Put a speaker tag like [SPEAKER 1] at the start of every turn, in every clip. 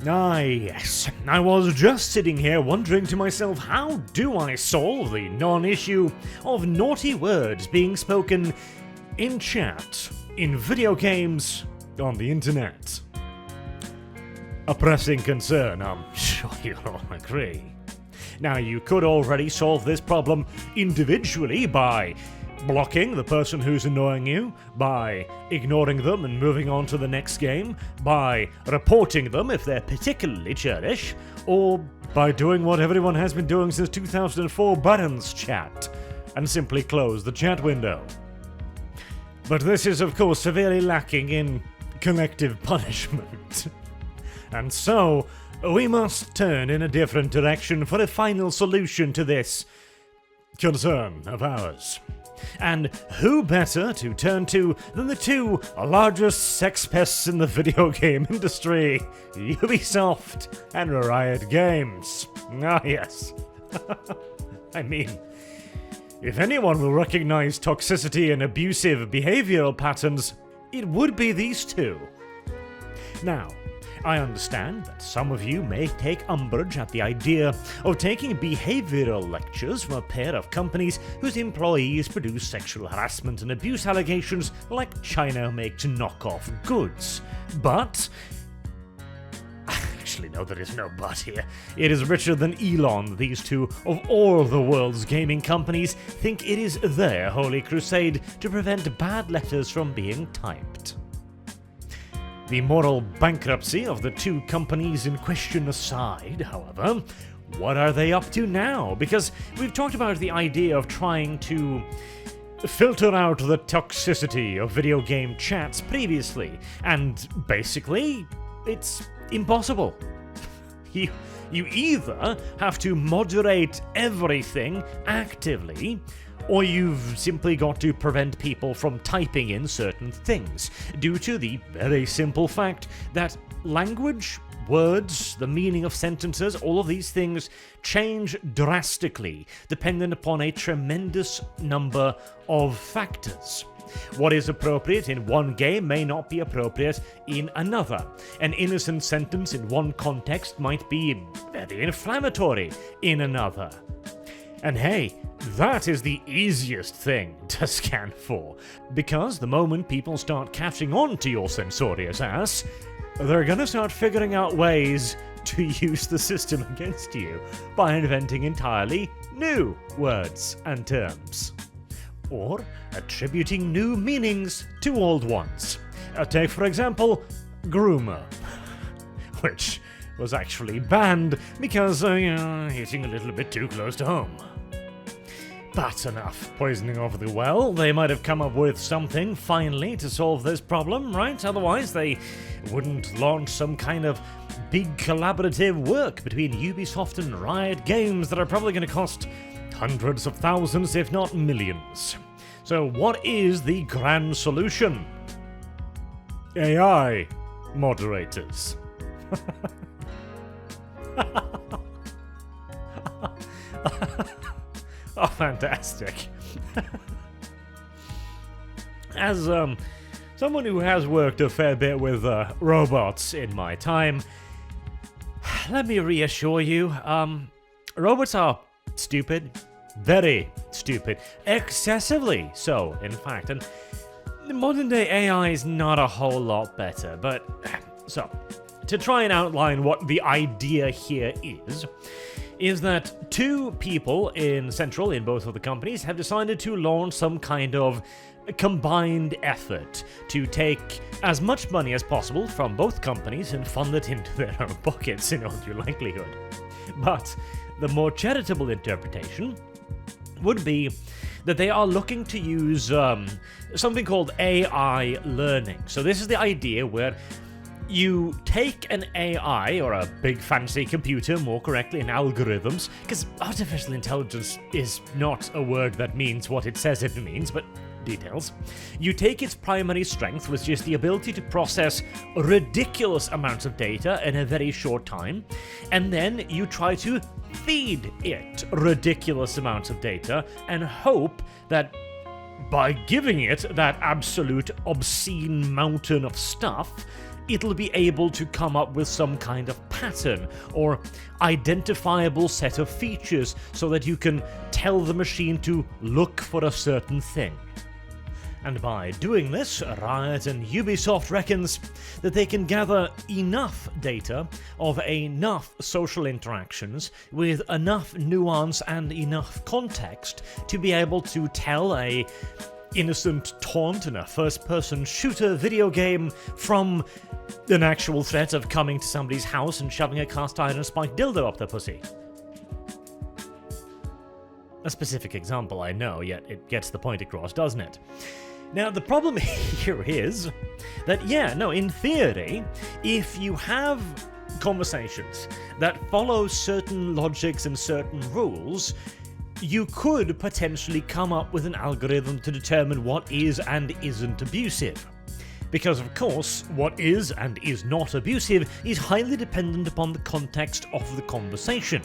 [SPEAKER 1] Ah, yes. I was just sitting here wondering to myself, how do I solve the non-issue of naughty words being spoken in chat, in video games, on the internet? A pressing concern, I'm sure you'll all agree. Now, you could already solve this problem individually by blocking the person who's annoying you, by ignoring them and moving on to the next game, by reporting them if they're particularly churlish, or by doing what everyone has been doing since 2004, buttons chat, and simply close the chat window. But this is, of course, severely lacking in collective punishment. And so, we must turn in a different direction for a final solution to this concern of ours. And who better to turn to than the two largest sex pests in the video game industry, Ubisoft and Riot Games. Ah, yes. I mean, if anyone will recognize toxicity and abusive behavioral patterns, it would be these two. Now, I understand that some of you may take umbrage at the idea of taking behavioral lectures from a pair of companies whose employees produce sexual harassment and abuse allegations like China makes knockoff goods. But actually, no, there is no but here. It is richer than Elon. These two, of all the world's gaming companies, think it is their holy crusade to prevent bad letters from being typed. The moral bankruptcy of the two companies in question aside, however, what are they up to now? Because we've talked about the idea of trying to filter out the toxicity of video game chats previously, and basically, it's impossible. You either have to moderate everything actively, or you've simply got to prevent people from typing in certain things, due to the very simple fact that language, words, the meaning of sentences, all of these things change drastically, dependent upon a tremendous number of factors. What is appropriate in one game may not be appropriate in another. An innocent sentence in one context might be very inflammatory in another. And hey, that is the easiest thing to scan for, because the moment people start catching on to your censorious ass, they're gonna start figuring out ways to use the system against you by inventing entirely new words and terms, or attributing new meanings to old ones. Take, for example, groomer, which was actually banned because, hitting a little bit too close to home. That's enough poisoning over the well. They might have come up with something, finally, to solve this problem, right? Otherwise, they wouldn't launch some kind of big collaborative work between Ubisoft and Riot Games that are probably going to cost hundreds of thousands, if not millions. So what is the grand solution? AI moderators. Oh, fantastic. As someone who has worked a fair bit with robots in my time, let me reassure you, robots are stupid, very stupid, excessively so, in fact, and modern day AI is not a whole lot better, but so, to try and outline what the idea here is that two people in both of the companies have decided to launch some kind of combined effort to take as much money as possible from both companies and fund it into their own pockets in all due likelihood. But the more charitable interpretation would be that they are looking to use something called AI learning. So this is the idea where you take an AI, or a big fancy computer, more correctly, and algorithms, because artificial intelligence is not a word that means what it says it means, but details. You take its primary strength, which is the ability to process ridiculous amounts of data in a very short time, and then you try to feed it ridiculous amounts of data and hope that by giving it that absolute obscene mountain of stuff, it'll be able to come up with some kind of pattern or identifiable set of features so that you can tell the machine to look for a certain thing. And by doing this, Riot and Ubisoft reckons that they can gather enough data of enough social interactions with enough nuance and enough context to be able to tell a innocent taunt in a first-person shooter video game from an actual threat of coming to somebody's house and shoving a cast iron spiked dildo up their pussy. A specific example, I know, yet it gets the point across, doesn't it? Now, the problem here is that, in theory, if you have conversations that follow certain logics and certain rules, you could potentially come up with an algorithm to determine what is and isn't abusive. Because, of course, what is and is not abusive is highly dependent upon the context of the conversation.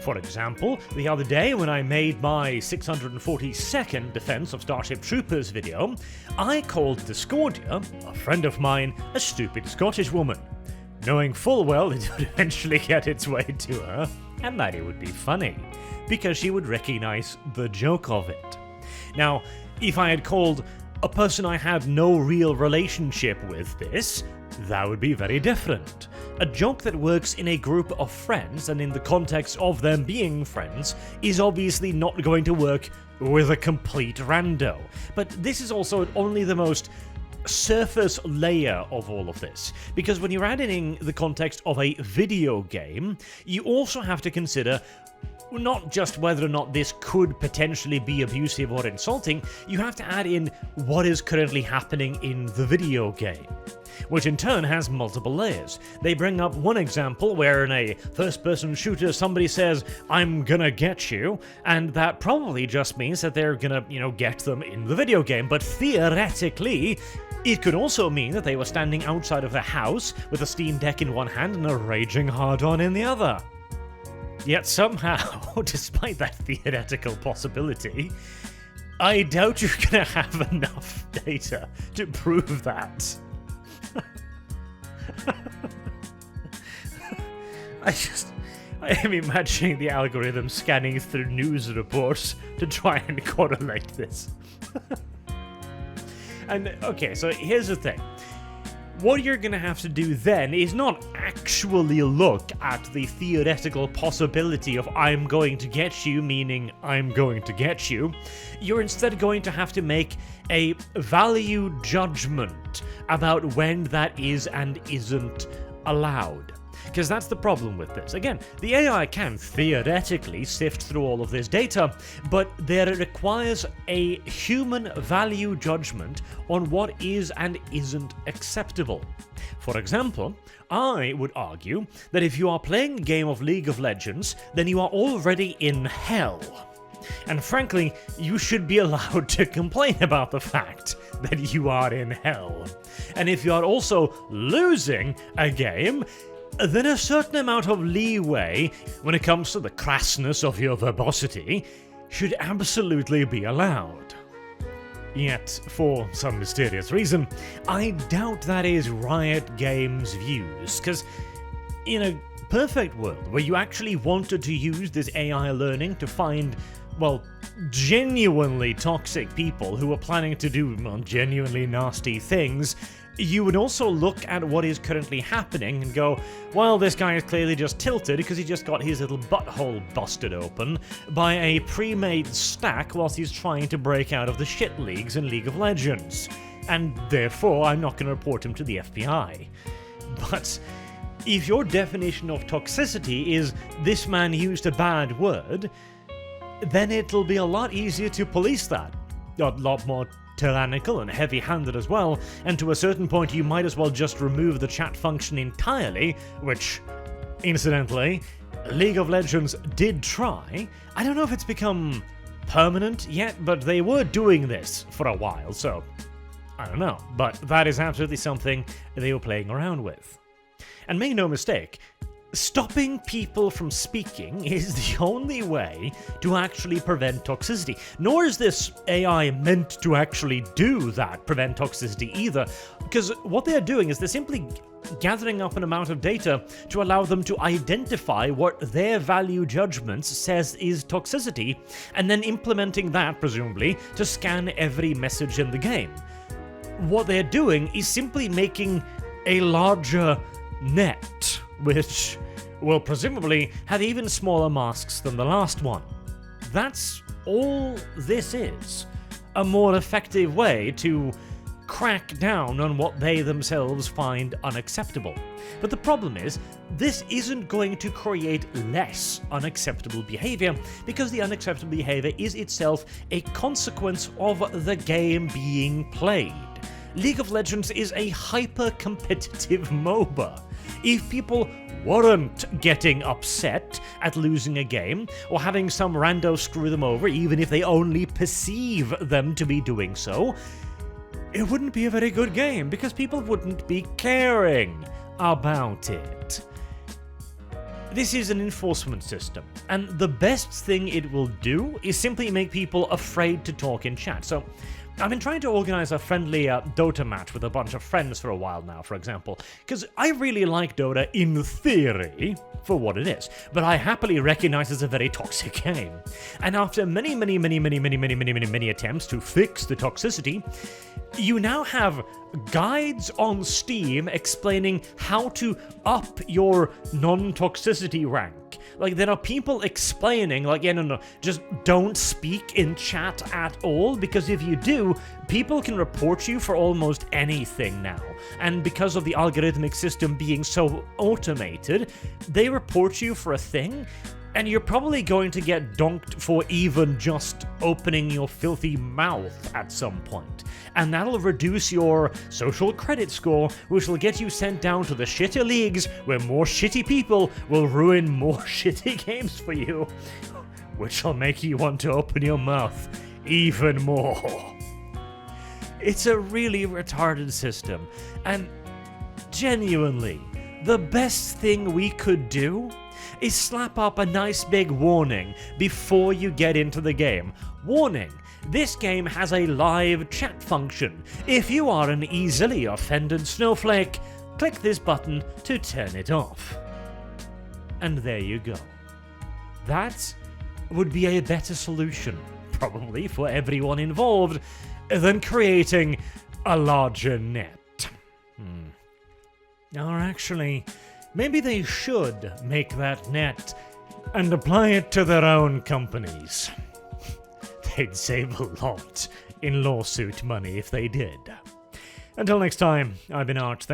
[SPEAKER 1] For example, the other day when I made my 642nd Defense of Starship Troopers video, I called Discordia, a friend of mine, a stupid Scottish woman, knowing full well it would eventually get its way to her, and that it would be funny, because she would recognize the joke of it. Now, if I had called a person I had no real relationship with this, that would be very different. A joke that works in a group of friends and in the context of them being friends is obviously not going to work with a complete rando. But this is also only the most surface layer of all of this, because when you're adding in the context of a video game, you also have to consider not just whether or not this could potentially be abusive or insulting, you have to add in what is currently happening in the video game, which in turn has multiple layers. They bring up one example where in a first-person shooter somebody says, "I'm gonna get you," and that probably just means that they're gonna, get them in the video game, but theoretically, it could also mean that they were standing outside of the house with a Steam Deck in one hand and a raging hard-on in the other. Yet somehow, despite that theoretical possibility, I doubt you're gonna have enough data to prove that. I am imagining the algorithm scanning through news reports to try and correlate this. And okay, so here's the thing. What you're going to have to do then is not actually look at the theoretical possibility of "I'm going to get you," meaning "I'm going to get you." You're instead going to have to make a value judgment about when that is and isn't allowed. Because that's the problem with this. Again, the AI can theoretically sift through all of this data, but there requires a human value judgment on what is and isn't acceptable. For example, I would argue that if you are playing a game of League of Legends, then you are already in hell. And frankly, you should be allowed to complain about the fact that you are in hell. And if you are also losing a game, then a certain amount of leeway when it comes to the crassness of your verbosity should absolutely be allowed. Yet, for some mysterious reason, I doubt that is Riot Games' views, because in a perfect world where you actually wanted to use this AI learning to find, genuinely toxic people who are planning to do genuinely nasty things, you would also look at what is currently happening and go, well, this guy is clearly just tilted because he just got his little butthole busted open by a pre-made stack whilst he's trying to break out of the shit leagues in League of Legends. And therefore, I'm not going to report him to the FBI. But if your definition of toxicity is "this man used a bad word," then it'll be a lot easier to police that. A lot more tyrannical and heavy-handed as well, and to a certain point you might as well just remove the chat function entirely, which, incidentally, League of Legends did try. I don't know if it's become permanent yet, but they were doing this for a while, so I don't know. But that is absolutely something they were playing around with. And make no mistake, stopping people from speaking is the only way to actually prevent toxicity. Nor is this AI meant to actually do that, prevent toxicity either, because what they're doing is they're simply gathering up an amount of data to allow them to identify what their value judgments says is toxicity, and then implementing that, presumably, to scan every message in the game. What they're doing is simply making a larger net, which will presumably have even smaller masks than the last one. That's all this is. A more effective way to crack down on what they themselves find unacceptable. But the problem is, this isn't going to create less unacceptable behavior, because the unacceptable behavior is itself a consequence of the game being played. League of Legends is a hyper-competitive MOBA. If people weren't getting upset at losing a game, or having some rando screw them over, even if they only perceive them to be doing so, it wouldn't be a very good game, because people wouldn't be caring about it. This is an enforcement system, and the best thing it will do is simply make people afraid to talk in chat. So, I've been trying to organize a friendly Dota match with a bunch of friends for a while now, for example, because I really like Dota in theory for what it is, but I happily recognize it's a very toxic game. And after many attempts to fix the toxicity, you now have guides on Steam explaining how to up your non-toxicity rank. Like, there are people explaining, like, yeah, no, just don't speak in chat at all, because if you do, people can report you for almost anything now. And because of the algorithmic system being so automated, they report you for a thing, and you're probably going to get donked for even just opening your filthy mouth at some point. And that'll reduce your social credit score, which will get you sent down to the shitter leagues where more shitty people will ruin more shitty games for you, which will make you want to open your mouth even more. It's a really retarded system, and genuinely, the best thing we could do is slap up a nice big warning before you get into the game. Warning: this game has a live chat function. If you are an easily offended snowflake, click this button to turn it off. And there you go. That would be a better solution, probably for everyone involved, than creating a larger net. Or actually, maybe they should make that net and apply it to their own companies. They'd save a lot in lawsuit money if they did. Until next time, I've been Arch.